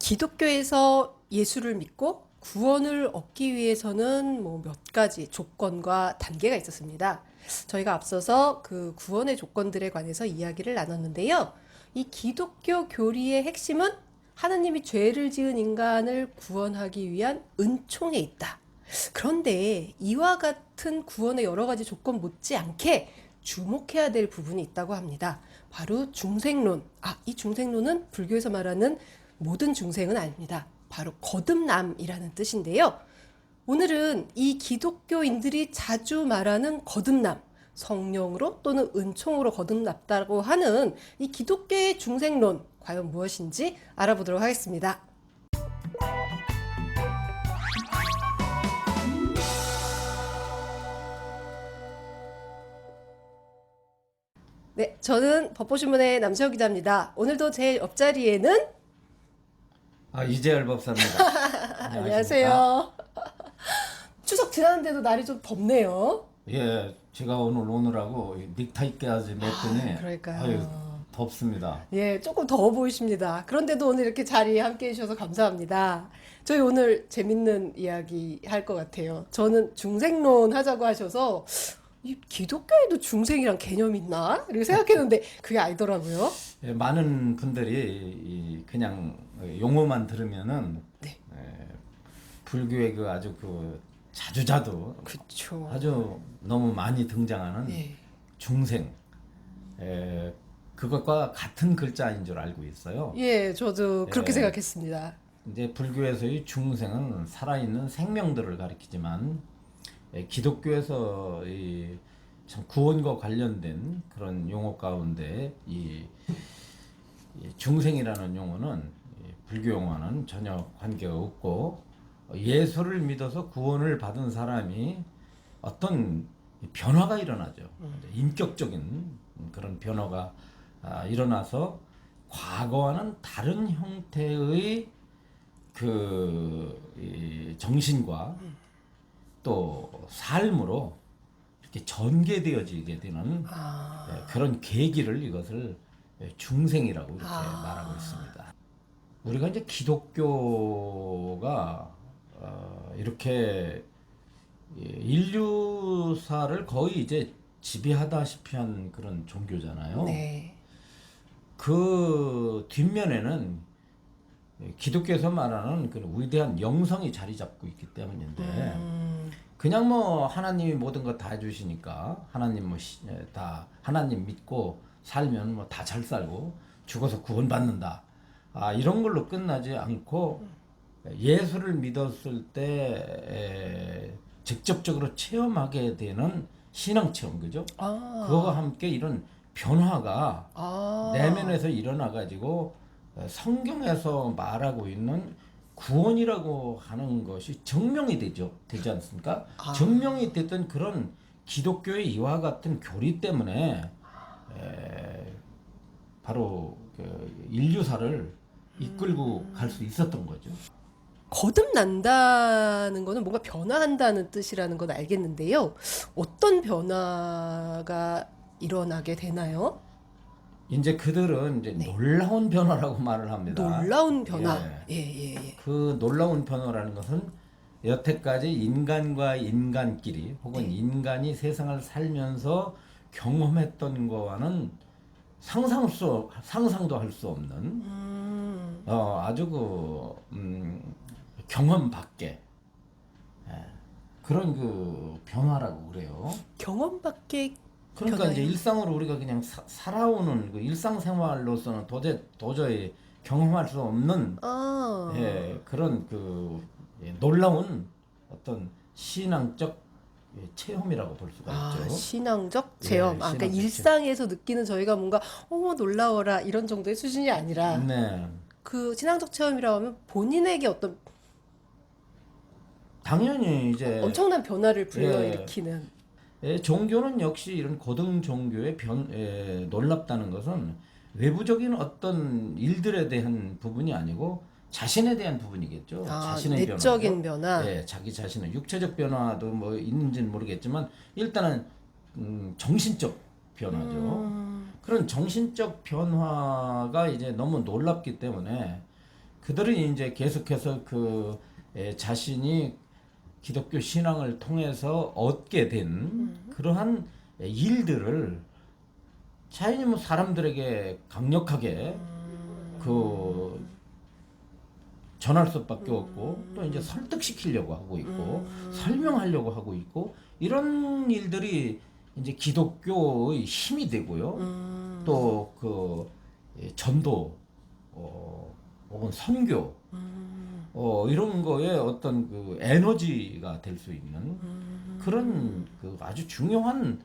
기독교에서 예수를 믿고 구원을 얻기 위해서는 뭐 몇 가지 조건과 단계가 있었습니다. 저희가 앞서서 그 구원의 조건들에 관해서 이야기를 나눴는데요. 이 기독교 교리의 핵심은 하나님이 죄를 지은 인간을 구원하기 위한 은총에 있다. 그런데 이와 같은 구원의 여러 가지 조건 못지않게 주목해야 될 부분이 있다고 합니다. 바로 중생론. 이 중생론은 불교에서 말하는 모든 중생은 아닙니다. 바로 거듭남이라는 뜻인데요. 오늘은 이 기독교인들이 자주 말하는 거듭남, 성령으로 또는 은총으로 거듭났다고 하는 이 기독교의 중생론, 과연 무엇인지 알아보도록 하겠습니다. 네, 저는 법보신문의 남세호 기자입니다. 오늘도 제 옆자리에는 이재열 법사입니다. 안녕하세요. 추석 지났는데도 날이 좀 덥네요. 예, 제가 오늘하고 넥타이 깨야지 냈더니 그러니까요. 아유, 덥습니다. 예, 조금 더워 보이십니다. 그런데도 오늘 이렇게 자리에 함께 해주셔서 감사합니다. 저희 오늘 재밌는 이야기 할 것 같아요. 저는 중생론 하자고 하셔서 이 기독교에도 중생이란 개념이 있나? 이렇게 생각했는데 그게 아니더라고요. 예, 많은 분들이 그냥 용어만 들으면은 네. 불교의 그 아주 자주자주 그쵸. 아주 너무 많이 등장하는 예. 중생, 그것과 같은 글자인 줄 알고 있어요. 예, 저도 그렇게 예. 생각했습니다. 이제 불교에서의 중생은 살아있는 생명들을 가리키지만 기독교에서 참 구원과 관련된 그런 용어 가운데 이 중생이라는 용어는 불교 용어는 전혀 관계가 없고 예수를 믿어서 구원을 받은 사람이 어떤 변화가 일어나죠. 인격적인 그런 변화가 일어나서 과거와는 다른 형태의 이 정신과 또 삶으로 이렇게 전개되어지게 되는 그런 계기를 이것을 중생이라고 이렇게 말하고 있습니다. 우리가 이제 기독교가 이렇게 인류사를 거의 이제 지배하다시피 한 그런 종교잖아요. 네. 그 뒷면에는 기독교에서 말하는 그 위대한 영성이 자리 잡고 있기 때문인데 그냥 뭐 하나님이 모든 거 다 해주시니까 하나님 다 하나님 믿고 살면 뭐 다 잘 살고 죽어서 구원받는다. 이런 걸로 끝나지 않고 예수를 믿었을 때 직접적으로 체험하게 되는 신앙 체험, 그죠? 그거와 함께 이런 변화가 내면에서 일어나 가지고 성경에서 말하고 있는 구원이라고 하는 것이 증명이 되지 않습니까? 증명이 됐던 그런 기독교의 이와 같은 교리 때문에 바로 인류사를 이끌고 갈 수 있었던 거죠. 거듭난다는 거는 뭔가 변화한다는 뜻이라는 건 알겠는데요. 어떤 변화가 일어나게 되나요? 이제 그들은 이제 놀라운 변화라고 말을 합니다. 놀라운 변화. 예. 예. 그 놀라운 변화라는 것은 여태까지 인간과 인간끼리 혹은 인간이 세상을 살면서 경험했던 거와는 상상도 할 수 없는 아주 경험 밖에 그런 변화라고 그래요. 경험 밖에 그러니까 변화요? 이제 일상으로 우리가 그냥 살아오는 그 일상생활로서는 도저히 경험할 수 없는 그런 놀라운 어떤 신앙적 체험이라고 볼 수가 있죠. 신앙적 체험. 그러니까 신앙적 일상에서 느끼는 저희가 뭔가 놀라워라 이런 정도의 수준이 아니라 네, 그 신앙적 체험이라고 하면 본인에게 어떤 당연히 이제 엄청난 변화를 불러일으키는 종교는 역시 이런 고등 종교의 놀랍다는 것은 외부적인 어떤 일들에 대한 부분이 아니고 자신에 대한 부분이겠죠. 자신의 내적인 변화죠. 변화. 자기 자신의 육체적 변화도 뭐 있는지는 모르겠지만 일단은 정신적 변화죠. 그런 정신적 변화가 이제 너무 놀랍기 때문에 그들은 이제 계속해서 자신이 기독교 신앙을 통해서 얻게 된 그러한 일들을 자연히 뭐 사람들에게 강력하게 전할 수밖에 없고 또 이제 설득시키려고 하고 있고 설명하려고 하고 있고 이런 일들이 이제 기독교의 힘이 되고요. 또 전도 혹은 선교 이런 거에 어떤 에너지가 될 수 있는 그런 아주 중요한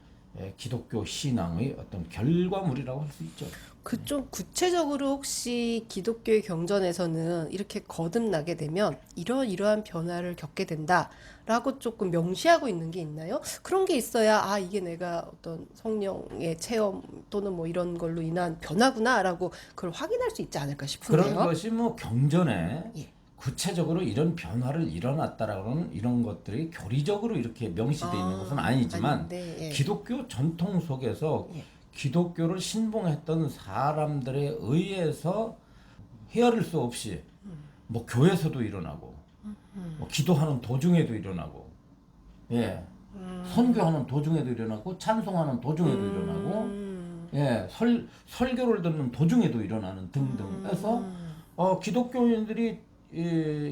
기독교 신앙의 어떤 결과물이라고 할 수 있죠. 그 좀 구체적으로 혹시 기독교의 경전에서는 이렇게 거듭나게 되면 이러이러한 변화를 겪게 된다라고 조금 명시하고 있는 게 있나요? 그런 게 있어야 아 이게 내가 어떤 성령의 체험 또는 뭐 이런 걸로 인한 변화구나라고 그걸 확인할 수 있지 않을까 그런 싶은데요. 것이 뭐 경전에 예. 구체적으로 이런 변화를 일어났다라는 이런 것들이 교리적으로 이렇게 명시되어 있는 것은 아니지만 아닌데, 예. 기독교 전통 속에서 예. 기독교를 신봉했던 사람들에 의해서 헤아릴 수 없이 뭐 교회에서도 일어나고 뭐 기도하는 도중에도 일어나고 예 선교하는 도중에도 일어나고 찬송하는 도중에도 일어나고 예 설교를 듣는 도중에도 일어나는 등등 해서 기독교인들이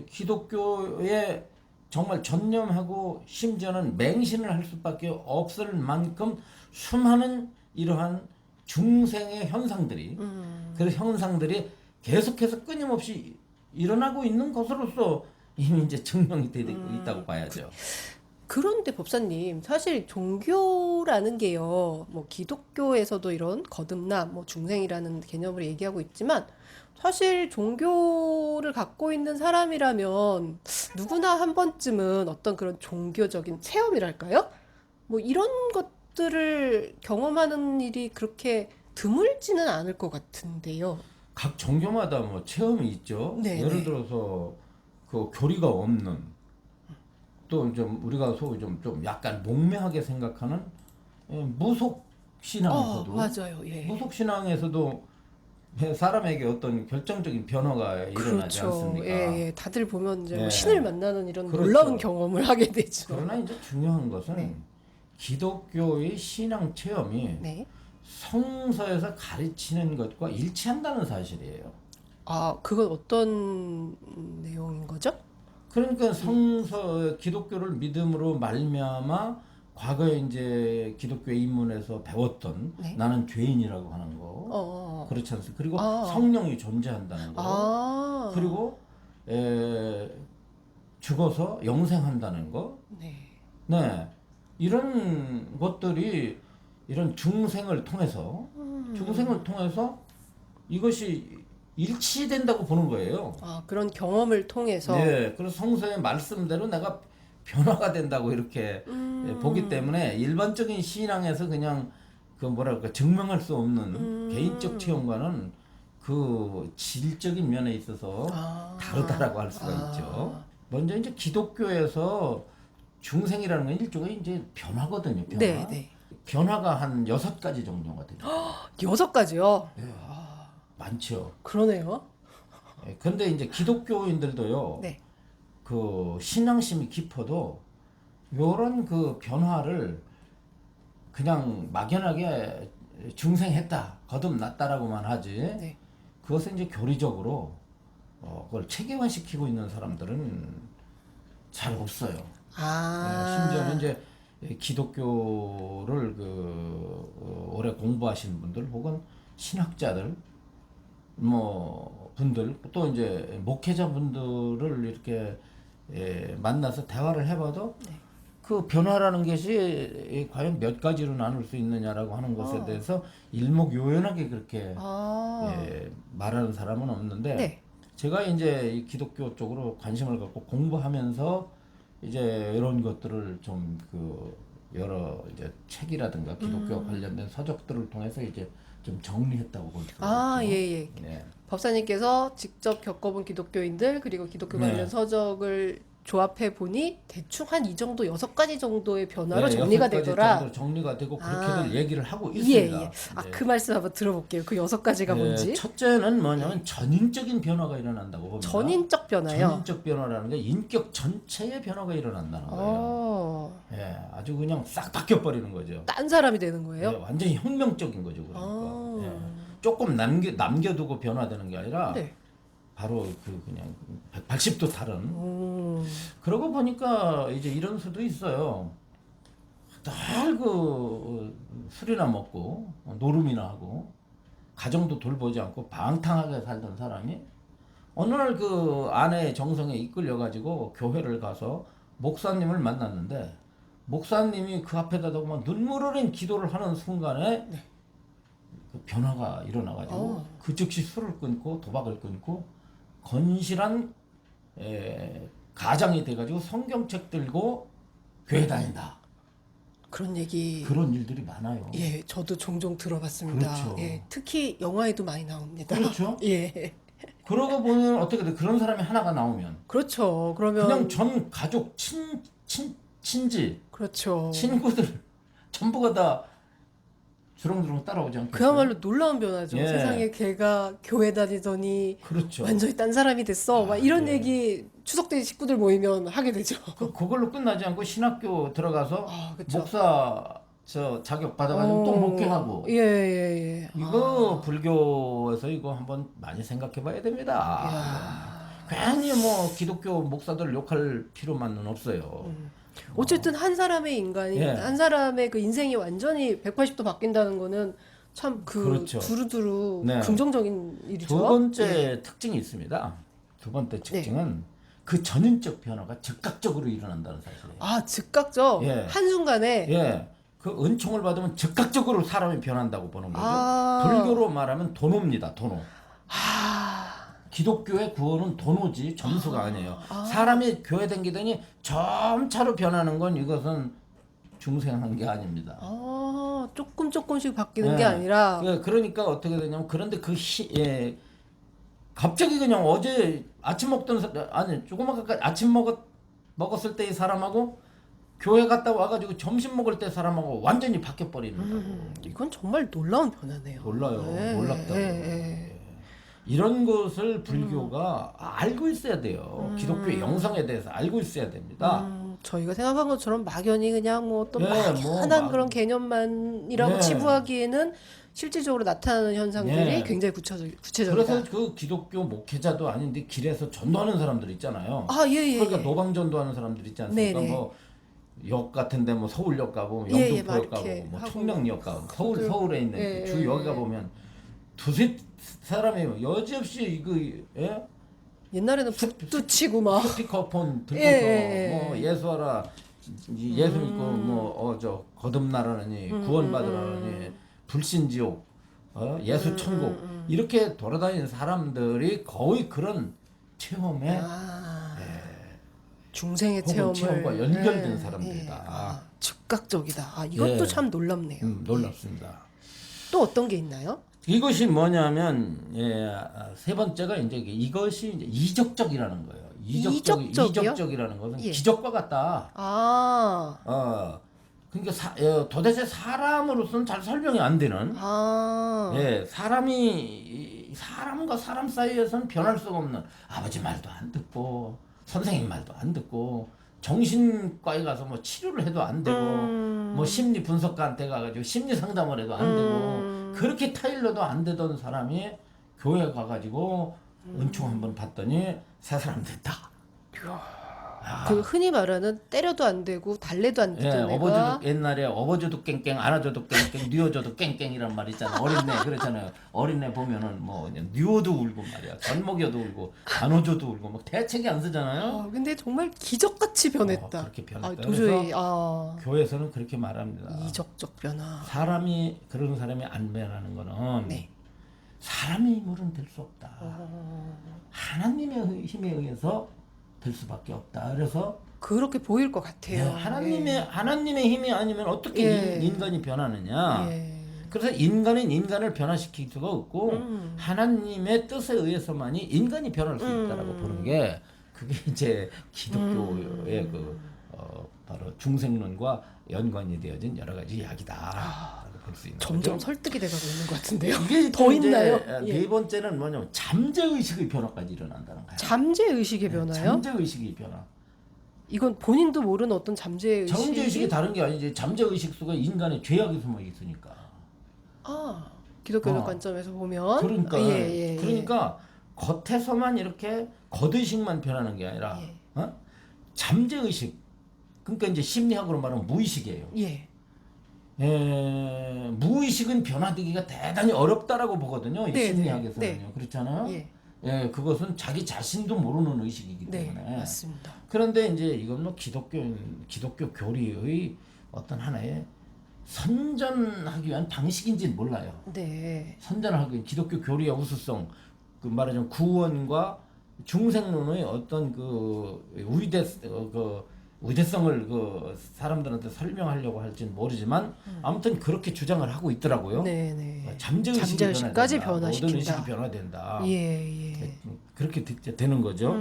기독교에 정말 전념하고 심지어는 맹신을 할 수밖에 없을 만큼 수많은 이러한 중생의 현상들이 그런 현상들이 계속해서 끊임없이 일어나고 있는 것으로서 이미 이제 증명이 되고 있다고 봐야죠. 그런데 법사님, 사실 종교라는 게요, 뭐 기독교에서도 이런 거듭남, 뭐 중생이라는 개념을 얘기하고 있지만, 사실 종교를 갖고 있는 사람이라면 누구나 한 번쯤은 어떤 그런 종교적인 체험이랄까요? 뭐 이런 것들을 경험하는 일이 그렇게 드물지는 않을 것 같은데요. 각 종교마다 뭐 체험이 있죠. 네, 예를 네. 들어서 교리가 없는 또 좀 우리가 소위 좀 약간 목매하게 생각하는 무속 신앙에서도 맞아요. 예. 무속 신앙에서도 사람에게 어떤 결정적인 변화가 일어나지 그렇죠. 않습니까? 예, 예. 다들 보면 이제 뭐 예. 신을 만나는 이런 그렇죠. 놀라운 경험을 하게 되죠. 그러나 이제 중요한 것은 네. 기독교의 신앙 체험이 네. 성서에서 가르치는 것과 일치한다는 사실이에요. 아, 그건 어떤 내용인 거죠? 그러니까 성서 기독교를 믿음으로 말미암아 과거에 이제 기독교 입문에서 배웠던 네. 나는 죄인이라고 하는 거 그렇지 않습니까? 그리고 성령이 존재한다는 거 아, 그리고 죽어서 영생한다는 거 네. 네 이런 것들이 이런 중생을 통해서 이것이 일치된다고 보는 거예요. 아, 그런 경험을 통해서. 네, 그래서 성서의 말씀대로 내가 변화가 된다고 이렇게 보기 때문에 일반적인 신앙에서 그냥 뭐랄까 증명할 수 없는 개인적 체험과는 그 질적인 면에 있어서 다르다라고 할 수가 있죠. 먼저 이제 기독교에서 중생이라는 건 일종의 이제 변화거든요. 변화. 네, 네. 변화가 한 6가지 정도가 돼요. 6가지요? 많죠. 그러네요. 근데 이제 기독교인들도요. 네. 신앙심이 깊어도 요런 변화를 그냥 막연하게 중생했다, 거듭났다라고만 하지. 네. 그것을 이제 교리적으로 그걸 체계화시키고 있는 사람들은 잘 없어요. 심지어는 이제 기독교를 오래 공부하신 분들 혹은 신학자들 분들 또 이제 목회자 분들을 이렇게 만나서 대화를 해봐도 그 변화라는 것이 과연 몇 가지로 나눌 수 있느냐라고 하는 것에 대해서 일목요연하게 그렇게 말하는 사람은 없는데 네. 제가 이제 이 기독교 쪽으로 관심을 갖고 공부하면서 이제 이런 것들을 좀 여러 이제 책이라든가 기독교 관련된 서적들을 통해서 이제 좀 정리했다고 볼 수가 있죠. 예. 네. 법사님께서 직접 겪어본 기독교인들 그리고 기독교 관련 네. 서적을 조합해 보니 대충 한 이 정도 6가지 정도의 변화로 예, 정리가 6가지 되더라. 정도로 정리가 되고 그렇게들 아. 얘기를 하고 예, 있습니다. 예. 아, 네. 그 말씀 한번 들어볼게요. 그 6가지가 뭔지. 첫째는 뭐냐면 전인적인 변화가 일어난다고 봅니다. 전인적 변화요. 전인적 변화라는 게 인격 전체의 변화가 일어난다는 거예요. 예, 아주 그냥 싹 바뀌어 버리는 거죠. 딴 사람이 되는 예, 거예요? 완전히 혁명적인 거죠. 그러니까 아. 예, 조금 남겨두고 변화되는 게 아니라 네. 바로 그 그냥 180도 다른. 오. 그러고 보니까 이제 이런 수도 있어요. 늘 술이나 먹고 노름이나 하고 가정도 돌보지 않고 방탕하게 살던 사람이 어느 날 그 아내의 정성에 이끌려 가지고 교회를 가서 목사님을 만났는데 목사님이 그 앞에다 대고 막 눈물 흘린 기도를 하는 순간에 그 변화가 일어나 가지고 그 즉시 술을 끊고 도박을 끊고 건실한 가장이 돼 가지고 성경책 들고 교회 다닌다. 그런 얘기. 그런 일들이 많아요. 예, 저도 종종 들어봤습니다. 그렇죠. 예, 특히 영화에도 많이 나옵니다. 그렇죠. 예. 그러고 보면 어떻게 돼? 그런 사람이 하나가 나오면 그렇죠. 그러면 그냥 전 가족, 친지, 그렇죠. 친구들 전부가 다 주렁주렁 따라오지 않겠어요? 그야말로 놀라운 변화죠. 예. 세상에 걔가 교회 다니더니 그렇죠. 완전히 딴 사람이 됐어. 막 이런 예. 얘기 추석 때 식구들 모이면 하게 되죠. 그걸로 끝나지 않고 신학교 들어가서 아, 그쵸. 목사 자격 받아가지고 또 목회하고 예, 예, 예. 이거 불교에서 이거 한번 많이 생각해봐야 됩니다. 괜히 뭐 기독교 목사들 욕할 필요만은 없어요. 어쨌든 한 사람의 인간이 예. 한 사람의 그 인생이 완전히 180도 바뀐다는 거는 참 그 그렇죠. 두루두루 네. 긍정적인 일이죠. 두 번째 특징이 있습니다. 두 번째 특징은 그 전인적 변화가 즉각적으로 일어난다는 사실이에요. 아, 즉각적. 예. 한순간에 예, 그 은총을 받으면 즉각적으로 사람이 변한다고 보는 거죠. 아. 불교로 말하면 도노입니다. 도노. 아, 기독교의 구원은 도노지 점수가 아니에요. 사람이 교회 다니더니 점차로 변하는 건 이것은 중생한 게 아닙니다. 조금씩 바뀌는 예. 게 아니라 그러니까 어떻게 되냐면 그런데 갑자기 그냥 어제 아침 먹던 아니 조그맣게 아침 먹었을 때의 사람하고 교회 갔다 와가지고 점심 먹을 때 사람하고 완전히 바뀌어 버리는 이건 정말 놀라운 변화네요. 몰라요. 예, 놀랍다고. 예. 이런 것을 불교가 알고 있어야 돼요. 기독교의 영성에 대해서 알고 있어야 됩니다. 저희가 생각한 것처럼 막연히 그냥 뭐 어떤 예, 막연한 뭐 그런 개념만이라고 예. 치부하기에는 실질적으로 나타나는 현상들이 예. 굉장히 구체적이다. 그래서 그 기독교 목회자도 아닌데 길에서 전도하는 사람들 있잖아요. 아, 예. 그러니까 노방 전도하는 사람들 있지 않습니까? 네네. 뭐 역 같은데 뭐 서울역 가고 예, 영등포역 막 이렇게 가고 뭐 하고 청량역 가고 서울에 있는 예, 주 여기 예. 가보면 두세 사람이 여지없이 이거 예? 옛날에는 북도 치고 막 스피커폰 들고서 예. 뭐 예수하라 예수 믿고 뭐 저 거듭나라느니 구원받으라느니 불신지옥 예수 천국 이렇게 돌아다니는 사람들이 거의 그런 체험에 중생의 혹은 체험을 체험과 연결된 사람들이다. 즉각적이다. 이것도 예. 참 놀랍네요. 놀랍습니다. 또 어떤 게 있나요? 이것이 뭐냐면 세 번째가 이것이 이제 이적적이라는 거예요. 이적적이요? 이적적이라는 것은 예. 기적과 같다. 그러니까 도대체 사람으로서는 잘 설명이 안 되는. 사람과 사람 사이에서는 변할 수가 없는 아버지 말도 안 듣고 선생님 말도 안 듣고 정신과에 가서 뭐 치료를 해도 안 되고 뭐 심리 분석가한테 가가지고 심리 상담을 해도 안 되고 그렇게 타일러도 안 되던 사람이 교회 가가지고 은총 한번 받더니 새 사람 됐다. 그 흔히 말하는 때려도 안 되고 달래도 안 되던 애가 어버줘도 옛날에 어버줘도 깽깽 안아줘도 깽깽 뉘어줘도 깽깽이란 말 있잖아. 어린애 그렇잖아요. 어린애 보면은 뭐 뉘어도 울고 말이야. 젖먹여도 울고 안아줘도 울고 막 대책이 안 쓰잖아요. 근데 정말 기적같이 변했다. 그렇게 변했다. 도저히 교회에서는 그렇게 말합니다. 이적적 변화. 그런 사람이 안 변하는 거는 사람의 힘으로는 될 수 없다. 하나님의 힘에 의해서 될 수밖에 없다. 그래서 그렇게 보일 것 같아요. 하나님의 힘이 아니면 어떻게 인간이 변하느냐. 그래서 인간은 인간을 변화시킬 수가 없고 하나님의 뜻에 의해서만이 인간이 변할 수 있다라고 보는 게 그게 이제 기독교의 바로 중생론과 연관이 되어진 여러 가지 이야기다. 볼 수 있는 점점 거죠. 설득이 돼가고 있는 것 같은데요. 이게 더 이제 있나요? 네 번째는 뭐냐면 잠재 의식의 변화까지 일어난다는 거예요. 잠재 의식의 변화요? 잠재 의식의 변화. 이건 본인도 모르는 어떤 잠재 의식. 잠재 의식이 다른 게 아니지. 잠재 의식 속에 인간의 죄악이 숨어 있으니까. 아, 기독교적 관점에서 보면 그러니까 예. 그러니까 겉에서만 이렇게 겉의식만 변하는 게 아니라 예. 잠재 의식. 그러니까 이제 심리학으로 말하면 무의식이에요. 예. 무의식은 변화되기가 대단히 어렵다라고 보거든요. 이 네, 심리학에서는요. 네. 그렇잖아요. 예. 그것은 자기 자신도 모르는 의식이기 네, 때문에. 맞습니다. 그런데 이제 이건 뭐 기독교 교리의 어떤 하나의 선전하기 위한 방식인지는 몰라요. 네. 선전하기 위한 기독교 교리의 우수성, 그 말하자면 구원과 중생론의 어떤 의대성을 사람들한테 설명하려고 할지는 모르지만 아무튼 그렇게 주장을 하고 있더라고요. 네. 잠재 의식까지 의식이 변화시킨다. 모든 의식이 변화된다. 예. 그렇게 되는 거죠.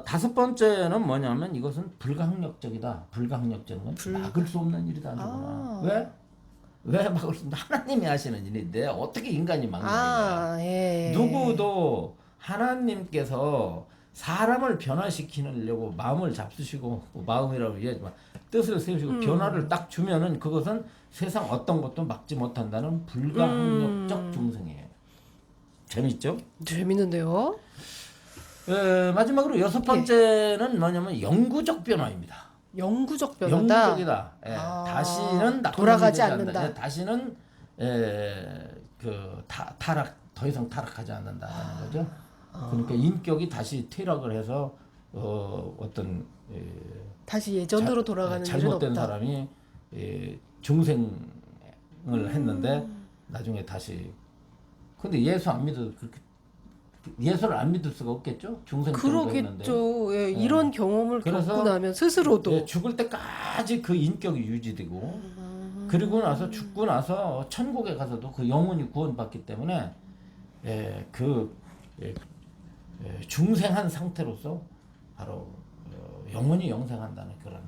다섯 번째는 뭐냐면 이것은 불가항력적이다. 불가항력적인 건 막을 수 없는 일이다. 왜 막을 수 없는? 하나님이 하시는 일인데 어떻게 인간이 막느냐. 예. 누구도 하나님께서 사람을 변화시키려고 마음을 잡수시고 마음이라고 얘기하지만 뜻을 세우시고 변화를 딱 주면은 그것은 세상 어떤 것도 막지 못한다는 불가항력적 중생이에요. 재밌죠? 재밌는데요. 마지막으로 여섯 번째는 뭐냐면 영구적 변화입니다. 영구적 변화다. 영구적이다. 다시는 돌아가지 않는다. 않는다. 다시는 더 이상 타락하지 않는다는 거죠. 그러니까 인격이 다시 퇴락을 해서 어떤 다시 예전으로 돌아가는 일은 잘못된 없다. 사람이 중생을 했는데 나중에 다시 근데 예수 안 믿어도 그렇게 예수를 안 믿을 수가 없겠죠? 중생처럼 했는데. 그러겠죠. 예, 이런 경험을 그래서 겪고 나면 스스로도 죽을 때까지 그 인격이 유지되고 그리고 나서 죽고 나서 천국에 가서도 그 영혼이 구원받기 때문에 중생한 상태로서 바로 영원히 영생한다는 그런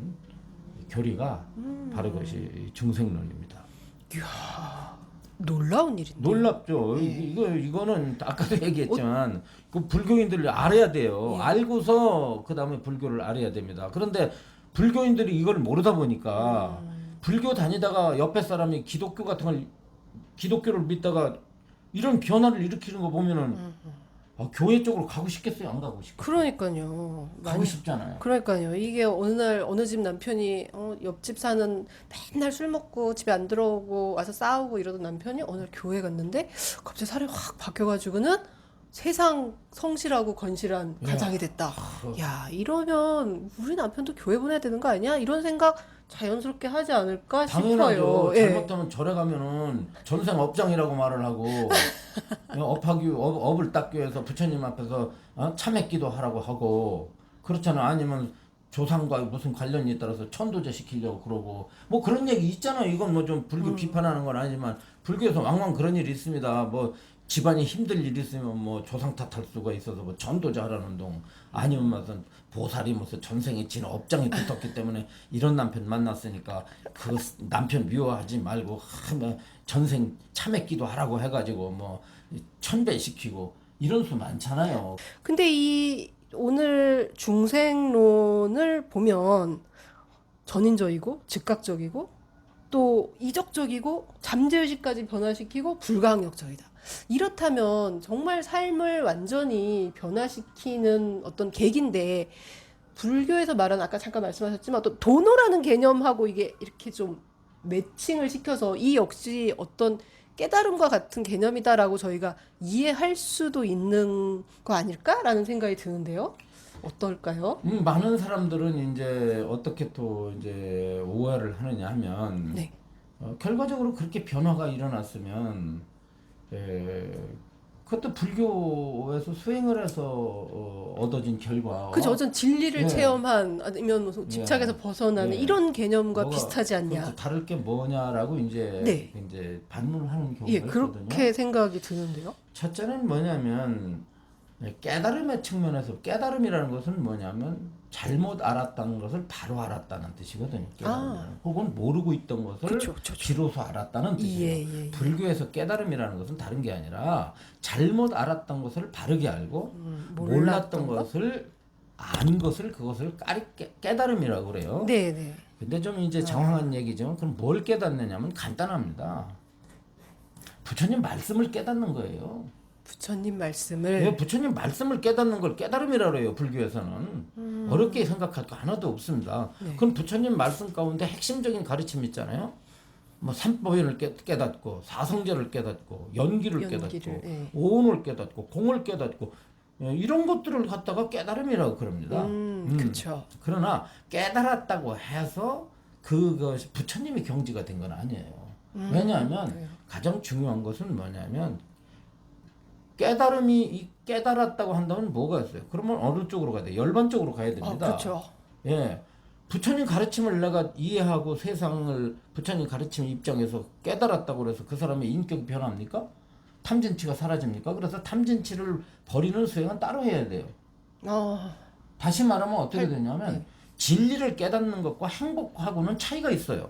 교리가 바로 그것이 중생론입니다. 이야, 놀라운 일인데. 놀랍죠. 이거는 아까도 얘기했지만 그 불교인들을 알아야 돼요. 알고서 그 다음에 불교를 알아야 됩니다. 그런데 불교인들이 이걸 모르다 보니까 불교 다니다가 옆에 사람이 기독교 같은 걸 기독교를 믿다가 이런 변화를 일으키는 거 보면은 교회 쪽으로 가고 싶겠어요? 안 가고 싶겠어요? 그러니까요. 가고 싶잖아요. 그러니까요. 이게 어느 날 어느 집 남편이 옆집 사는 맨날 술 먹고 집에 안 들어오고 와서 싸우고 이러던 남편이 어느 날 교회 갔는데 갑자기 사람이 확 바뀌어가지고는 세상 성실하고 건실한 가장이 됐다. 야, 이러면 우리 남편도 교회 보내야 되는 거 아니야? 이런 생각 자연스럽게 하지 않을까 당연하죠. 싶어요. 잘못하면 절에 가면은 전생 업장이라고 말을 하고 업을 닦기 위해서 부처님 앞에서 참회기도 하라고 하고 그렇잖아. 아니면 조상과 무슨 관련이 있다라서 천도제 시키려고 그러고 뭐 그런 얘기 있잖아요. 이건 뭐 좀 불교 비판하는 건 아니지만 불교에서 왕왕 그런 일이 있습니다. 뭐 집안이 힘들 일이 있으면 뭐 조상 탓할 수가 있어서 뭐 전도제 하라는 동 아니면 무슨 보살이 무슨 전생에 진 업장이 붙었기 때문에 이런 남편 만났으니까 그 남편 미워하지 말고 전생 참회기도 하라고 해가지고 뭐 천배시키고 이런 수 많잖아요. 근데 이 오늘 중생론을 보면 전인적이고 즉각적이고 또 이적적이고 잠재의식까지 변화시키고 불가항력적이다. 이렇다면 정말 삶을 완전히 변화시키는 어떤 계기인데 불교에서 말하는 아까 잠깐 말씀하셨지만 또 도노라는 개념하고 이게 이렇게 좀 매칭을 시켜서 이 역시 어떤 깨달음과 같은 개념이다라고 저희가 이해할 수도 있는 거 아닐까라는 생각이 드는데요. 어떨까요? 많은 사람들은 이제 어떻게 또 이제 오해를 하느냐 하면 네. 결과적으로 그렇게 변화가 일어났으면 그것도 불교에서 수행을 해서 얻어진 결과. 그죠. 어떤 진리를 예. 체험한 아니면 무슨 집착에서 벗어나는 예. 이런 개념과 뭐가 비슷하지 않냐. 그것도 다를 게 뭐냐라고 네. 이제 반문을 하는 경우가 예, 있거든요. 그렇게 생각이 드는데요. 첫째는 뭐냐면 깨달음의 측면에서 깨달음이라는 것은 뭐냐면 잘못 알았다는 것을 바로 알았다는 뜻이거든요. 깨달음은. 혹은 모르고 있던 것을 그쵸, 그쵸, 그쵸. 비로소 알았다는 뜻이에요. 예. 불교에서 깨달음이라는 것은 다른 게 아니라 잘못 알았던 것을 바르게 알고 몰랐던 몰랐던 거? 것을 안 것을 그것을 깨달음이라고 그래요. 네네. 근데 좀 이제 장황한 얘기죠. 그럼 뭘 깨닫느냐면 간단합니다. 부처님 말씀을 깨닫는 거예요. 부처님 말씀을 예, 부처님 말씀을 깨닫는 걸 깨달음이라고 해요. 불교에서는. 어렵게 생각할 거 하나도 없습니다. 네. 그럼 부처님 말씀 가운데 핵심적인 가르침 있잖아요. 뭐 삼법인을 깨닫고 사성제를 깨닫고 연기를 깨닫고 예. 오온을 깨닫고 공을 깨닫고 이런 것들을 갖다가 깨달음이라고 그럽니다. 그렇죠. 그러나 깨달았다고 해서 그것이 부처님이 경지가 된 건 아니에요. 왜냐하면 그래요. 가장 중요한 것은 뭐냐면 깨달음이 깨달았다고 한다면 뭐가 있어요? 그러면 어느 쪽으로 가야 돼? 열반 쪽으로 가야 됩니다. 그렇죠. 예. 부처님 가르침을 내가 이해하고 세상을 부처님 가르침 입장에서 깨달았다고 그래서 그 사람의 인격이 변합니까? 탐진치가 사라집니까? 그래서 탐진치를 버리는 수행은 따로 해야 돼요. 다시 말하면 어떻게 되냐면 진리를 깨닫는 것과 행복하고는 차이가 있어요.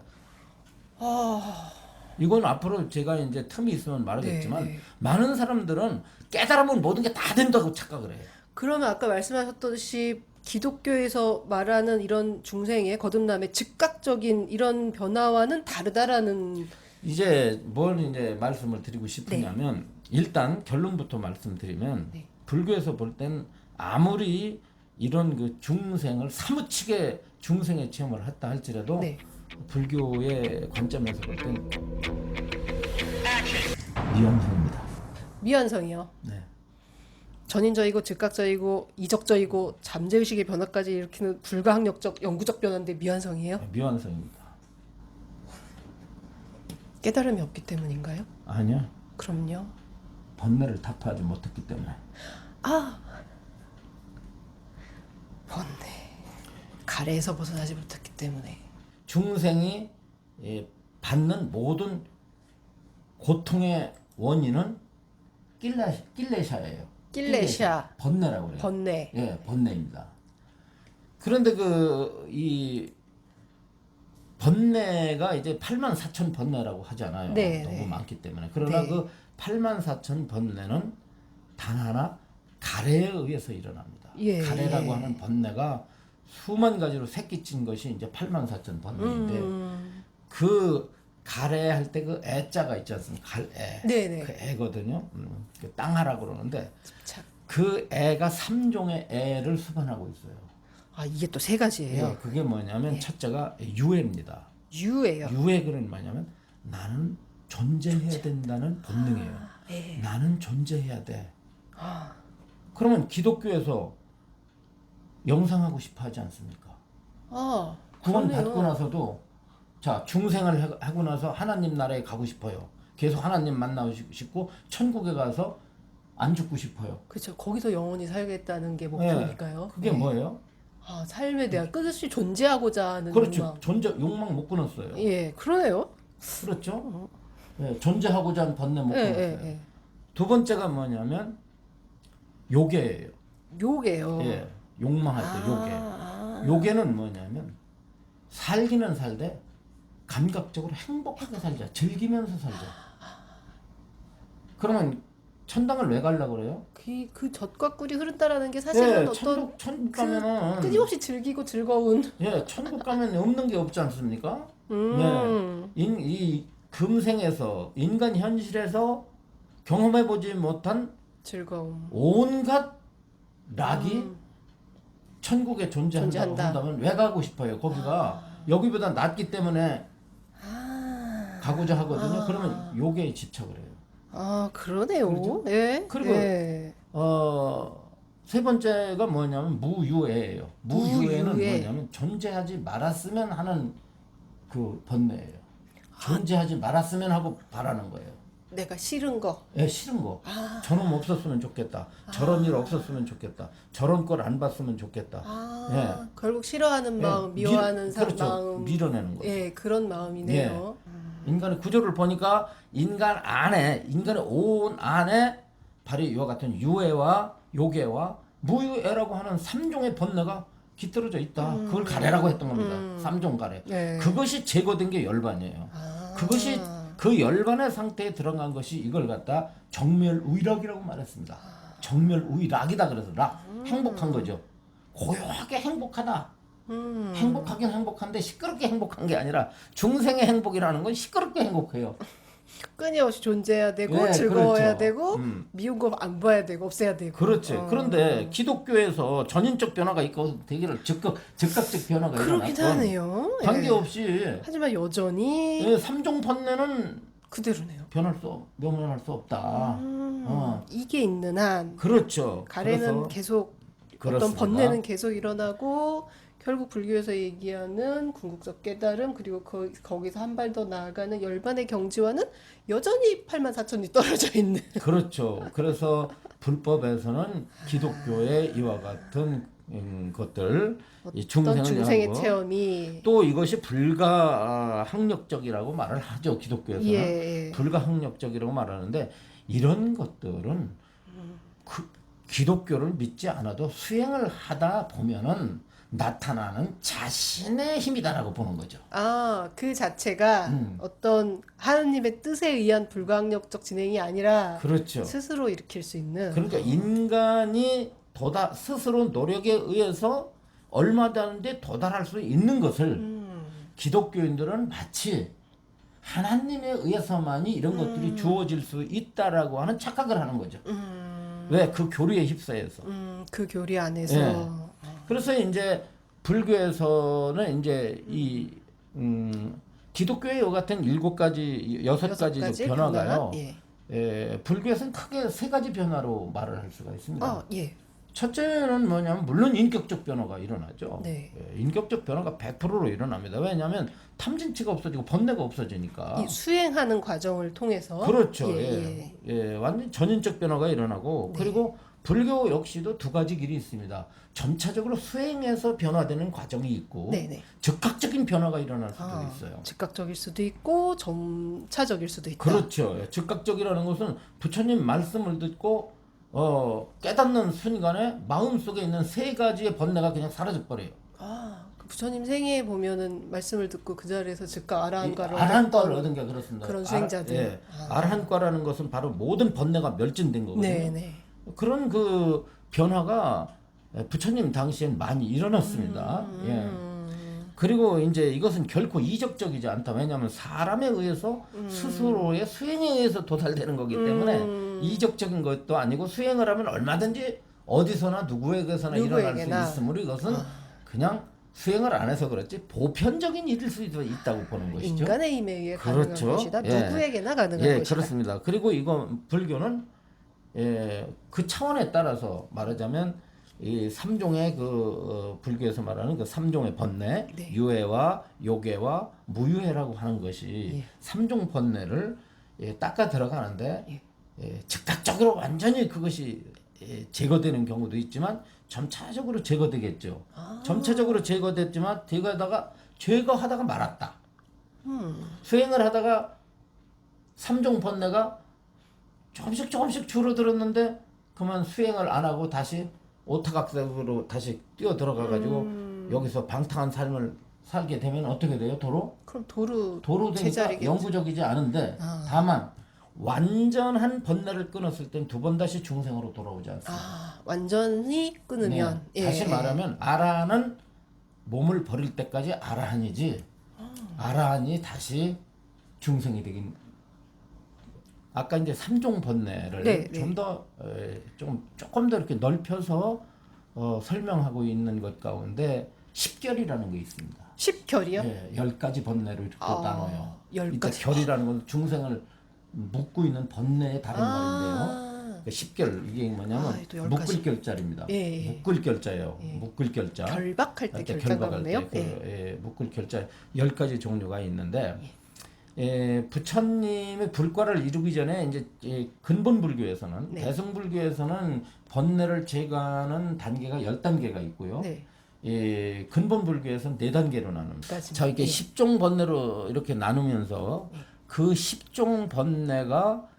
이건 앞으로 제가 이제 틈이 있으면 말하겠지만 네. 많은 사람들은 깨달으면 모든 게 다 된다고 착각을 해요. 그러면 아까 말씀하셨듯이 기독교에서 말하는 이런 중생의 거듭남의 즉각적인 이런 변화와는 다르다라는 이제 뭘 이제 말씀을 드리고 싶으냐면 일단 결론부터 말씀드리면 네. 불교에서 볼 땐 아무리 이런 그 중생을 사무치게 중생의 체험을 했다 할지라도 네. 불교의 관점에서 볼 땐 미완성입니다. 미완성이요. 네. 전인적이고 즉각적이고 이적적이고 잠재의식의 변화까지 일으키는 불가항력적 영구적 변화인데 미완성이에요? 네, 미완성입니다. 깨달음이 없기 때문인가요? 아니요. 그럼요. 번뇌를 타파하지 못했기 때문에. 번뇌. 가래에서 벗어나지 못했기 때문에. 중생이 받는 모든 고통의 원인은 낄레샤예요. 낄레샤. 번뇌라고 그래요. 번뇌. 예, 번뇌입니다. 그런데 이 번뇌가 이제 84,000 번뇌라고 하잖아요. 네, 너무 네. 많기 때문에. 그러나 네. 그 84,000 번뇌는 단 하나 가래에 의해서 일어납니다. 예, 가래라고 예. 하는 번뇌가 수만 가지로 새끼친 것이 이제 84,000 번뇌인데 그 가래 할 때 그 애자가 있지 않습니까? 갈애. 네네. 그 애거든요. 그 땅하라고 그러는데 참. 그 애가 3종의 애를 수반하고 있어요. 이게 또 세 가지예요. 예, 그게 뭐냐면 첫째가 유애입니다. 유예요. 유애 그는 뭐냐면 나는 존재해야 된다는 본능이에요. 예. 나는 존재해야 돼. 그러면 기독교에서 영상하고 싶어 하지 않습니까? 구원 그러네요. 받고 나서도 자 중생을 하고 나서 하나님 나라에 가고 싶어요. 계속 하나님 만나고 싶고 천국에 가서 안 죽고 싶어요. 그렇죠. 거기서 영원히 살겠다는 게 목표니까요. 그게 뭐예요? 삶에 대한 끝없이 존재하고자 하는 그렇죠. 욕망. 존재 욕망 못 끊었어요. 예, 그러네요. 그렇죠. 예, 존재하고자 하는 번뇌 못 예, 끊었어요. 예. 두 번째가 뭐냐면 요괴예요. 요게요. 예, 욕망할 때 요괴. 요괴는 뭐냐면 살기는 살되 감각적으로 행복하게 살자, 즐기면서 살자. 그러면 천당을 왜 가려고 그래요? 그 젖과 꿀이 흐른다라는 게 사실은 어떤 천국 가면은 끊임없이 즐기고 즐거운. 예, 천국 가면 없는 게 없지 않습니까? 음. 예, 이 금생에서 인간 현실에서 경험해보지 못한 즐거움. 온갖 락이 천국에 존재한다고 존재한다. 한다면 왜 가고 싶어요? 거기가 여기보다 낫기 때문에 가고자 하거든요. 그러면 요게에 집착을 해요. 그러네요. 그렇죠? 예. 그리고 예. 세 번째가 뭐냐면 무유예요. 무유에는 무유예. 뭐냐면 존재하지 말았으면 하는 그 번뇌예요. 존재하지 말았으면 하고 바라는 거예요. 내가 싫은 거. 예, 싫은 거. 저놈 없었으면 좋겠다. 저런 일 없었으면 좋겠다. 저런 걸 안 봤으면 좋겠다. 예. 결국 싫어하는 예, 마음, 미워하는 그렇죠. 마음. 밀어내는 거죠. 예, 그런 마음이네요. 인간의 구조를 보니까 인간의 온 안에 바로 이와 같은 유해와 요괴와 무유애라고 하는 3종의 번뇌가 깃들어져 있다. 그걸 가래라고 했던 겁니다. 3종 가래. 네. 그것이 제거된 게 열반이에요. 그것이 그 열반의 상태에 들어간 것이 이걸 갖다 정멸우일학이라고 말했습니다. 정멸우일학이다. 그래서 락 행복한 거죠. 고요하게 행복하다. 행복하긴 행복한데 시끄럽게 행복한 게 아니라 중생의 행복이라는 건 시끄럽게 행복해요. 끊임없이 존재해야 되고 네, 즐거워야 그렇죠. 되고 미운 거 안 봐야 되고 없애야 되고. 그렇지. 그런데 기독교에서 전인적 변화가 있고 대기를 즉각적 변화가 그렇긴 일어났건 하네요. 예. 관계없이 하지만 여전히 예, 3종 번뇌는 그대로네요. 면할 수 없다. 이게 있는 한 그렇죠. 가래는 그래서 계속 그렇습니다. 어떤 번뇌는 계속 일어나고 결국 불교에서 얘기하는 궁극적 깨달음 그리고 거기서 한 발 더 나아가는 열반의 경지와는 여전히 84,000이 떨어져 있는. 그렇죠. 그래서 불법에서는 기독교의 이와 같은 것들 이 어떤 중생의 하고 체험이 또 이것이 불가항력적이라고 말을 하죠. 기독교에서는 예. 불가항력적이라고 말하는데 이런 것들은 기독교를 믿지 않아도 수행을 하다 보면은 나타나는 자신의 힘이다라고 보는 거죠. 그 자체가 어떤 하느님의 뜻에 의한 불가항력적 진행이 아니라 그렇죠. 스스로 일으킬 수 있는. 그러니까 인간이 스스로 노력에 의해서 얼마든지 도달할 수 있는 것을 기독교인들은 마치 하나님에 의해서만이 이런 것들이 주어질 수 있다라고 하는 착각을 하는 거죠. 왜? 그 교리에 휩싸여서. 그 교리 안에서. 예. 그래서 이제 불교에서는 이제 이 기독교의 요 같은 7가지, 6가지 변화가요. 불교에서는 크게 3가지 변화로 말을 할 수가 있습니다. 예. 첫째는 뭐냐면 물론 인격적 변화가 일어나죠. 네. 인격적 변화가 100%로 일어납니다. 왜냐하면 탐진치가 없어지고 번뇌가 없어지니까. 이 수행하는 과정을 통해서. 그렇죠. 완전 전인적 변화가 일어나고 그리고 불교 역시도 2가지 길이 있습니다. 점차적으로 수행해서 변화되는 과정이 있고 즉각적인 변화가 일어날 수도 있어요. 즉각적일 수도 있고 점차적일 수도 있다. 그렇죠. 즉각적이라는 것은 부처님 말씀을 듣고 깨닫는 순간에 마음속에 있는 3가지의 번뇌가 그냥 사라져 버려요. 그 부처님 생애에 보면은 말씀을 듣고 그 자리에서 즉각 아라한과를 아라한과를 얻은 게 그렇습니다. 그런 수행자들. 아라한과라는 것은 바로 모든 번뇌가 멸진된 거거든요. 그런 그 변화가 부처님 당시엔 많이 일어났습니다. 그리고 이제 이것은 결코 이적적이지 않다. 왜냐하면 사람에 의해서 스스로의 수행에 의해서 도달되는 거기 때문에 이적적인 것도 아니고 수행을 하면 얼마든지 어디서나 누구에게서나 일어날 수 있으므로 이것은 그냥 수행을 안 해서 그렇지 보편적인 일일 수도 있다고 보는 것이죠. 인간의 힘에 의해 가능한 것이다. 누구에게나 가능한 것이다. 그렇습니다. 그리고 이거 불교는 그 차원에 따라서 말하자면 이 3종의 불교에서 말하는 그 3종의 번뇌, 유해와 요괴와 무유해라고 하는 것이 3종 번뇌를 닦아 들어가는데 즉각적으로 완전히 그것이 제거되는 경우도 있지만 점차적으로 제거되겠죠. 점차적으로 제거됐지만 제거하다가 말았다. 수행을 하다가 3종 번뇌가 조금씩 줄어들었는데 그만 수행을 안 하고 다시 오타각색으로 다시 뛰어 들어가 가지고 여기서 방탕한 삶을 살게 되면 어떻게 돼요? 그럼 도로 되니까 제자리겠죠. 영구적이지 않은데 다만 완전한 번뇌를 끊었을 땐 2번 다시 중생으로 돌아오지 않습니다. 완전히 끊으면 다시 말하면 아라한은 몸을 버릴 때까지 아라한이지 아라한이 다시 중생이 되긴. 아까 이제 3종 번뇌를 조금 더 이렇게 넓혀서 설명하고 있는 것 가운데 10결이라는 게 있습니다. 10결이요? 10가지 번뇌로 이렇게 나눠요. 10가지. 그러니까 결이라는 건 중생을 묶고 있는 번뇌의 다른 말인데요. 그러니까 10결 이게 뭐냐면 묶을 결자입니다. 묶을 결자예요. 묶을 결자. 결박할 때 결자가 오네요. 묶을 결자 10가지 종류가 있는데 부처님의 불과를 이루기 전에 이제 근본 불교에서는 대승 불교에서는 번뇌를 제거하는 단계가 10단계가 있고요. 근본 불교에서는 4단계로 나눕니다. 자, 이게 10종 번뇌로 이렇게 나누면서 그 10종 번뇌가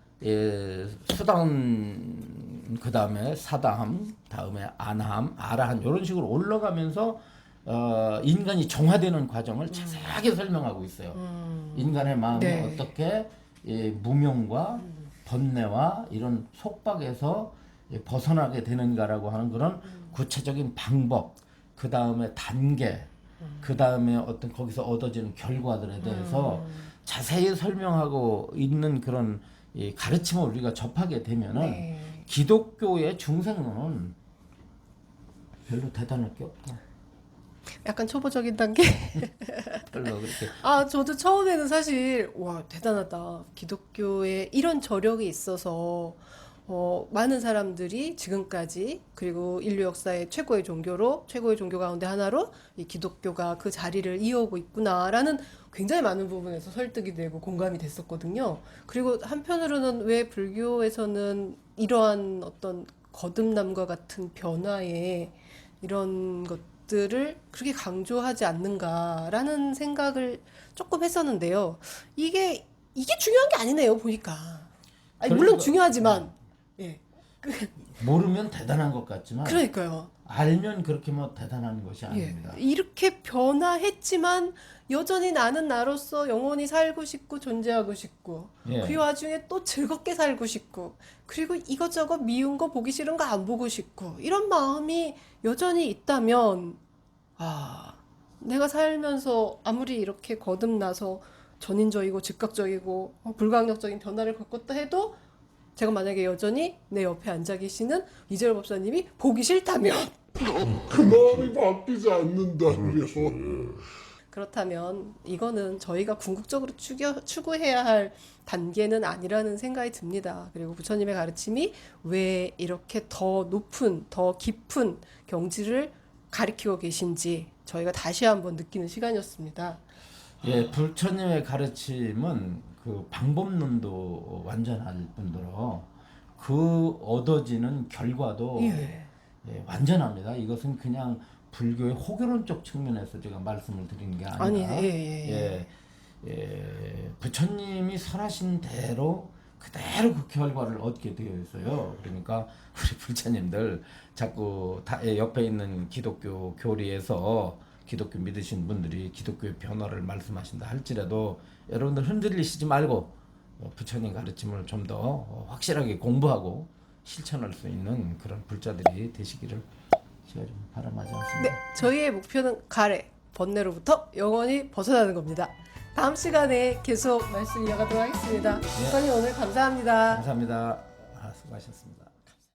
수단 그 다음에 사다함, 다음에 안함, 아라함 이런 식으로 올라가면서 인간이 정화되는 과정을 자세하게 설명하고 있어요. 인간의 마음이 네. 어떻게 무명과 번뇌와 이런 속박에서 벗어나게 되는가라고 하는 그런 구체적인 방법, 그 다음에 단계, 그 다음에 어떤 거기서 얻어지는 결과들에 대해서 자세히 설명하고 있는 그런 이 가르침을 우리가 접하게 되면은 네. 기독교의 중생론은 별로 대단할 게 없다. 약간 초보적인 단계? 별로 그렇게. 아, 저도 처음에는 사실, 와, 대단하다. 기독교에 이런 저력이 있어서, 많은 사람들이 지금까지, 그리고 인류 역사의 최고의 종교 가운데 하나로 이 기독교가 그 자리를 이어오고 있구나라는 굉장히 많은 부분에서 설득이 되고 공감이 됐었거든요. 그리고 한편으로는 왜 불교에서는 이러한 어떤 거듭남과 같은 변화에 이런 것들을 그렇게 강조하지 않는가라는 생각을 조금 했었는데요. 이게 중요한 게 아니네요, 보니까. 아니, 물론 그러니까, 중요하지만, 예. 모르면 대단한 것 같지만 그러니까요. 알면 그렇게 뭐 대단한 것이 예. 아닙니다. 이렇게 변화했지만 여전히 나는 나로서 영원히 살고 싶고 존재하고 싶고 예. 그 와중에 또 즐겁게 살고 싶고 그리고 이것저것 미운 거 보기 싫은 거 안 보고 싶고 이런 마음이 여전히 있다면 아, 내가 살면서 아무리 이렇게 거듭나서 전인적이고 즉각적이고 불가항력적인 변화를 겪었다 해도 제가 만약에 여전히 내 옆에 앉아 계시는 이재열 법사님이 보기 싫다면 그 마음이 바뀌지 않는다며. 그렇다면 이거는 저희가 궁극적으로 추구해야 할 단계는 아니라는 생각이 듭니다. 그리고 부처님의 가르침이 왜 이렇게 더 높은, 더 깊은 경지를 가리키고 계신지 저희가 다시 한번 느끼는 시간이었습니다. 예, 부처님의 가르침은 그 방법론도 완전할 뿐더러 그 얻어지는 결과도 예. 완전합니다. 이것은 그냥 불교의 호결론적 측면에서 제가 말씀을 드리는 게 아니, 아니라 예. 부처님이 설하신 대로 그대로 그 결과를 얻게 되어 있어요. 그러니까 우리 불자님들 자꾸 옆에 있는 기독교 교리에서 기독교 믿으신 분들이 기독교의 변화를 말씀하신다 할지라도 여러분들 흔들리시지 말고 부처님 가르침을 좀 더 확실하게 공부하고 실천할 수 있는 그런 불자들이 되시기를 제가 좀 바람하지 않습니다. 네, 저희의 목표는 가래, 번뇌로부터 영원히 벗어나는 겁니다. 다음 시간에 계속 말씀 이어가도록 하겠습니다. 부처님 오늘 감사합니다. 감사합니다. 수고하셨습니다.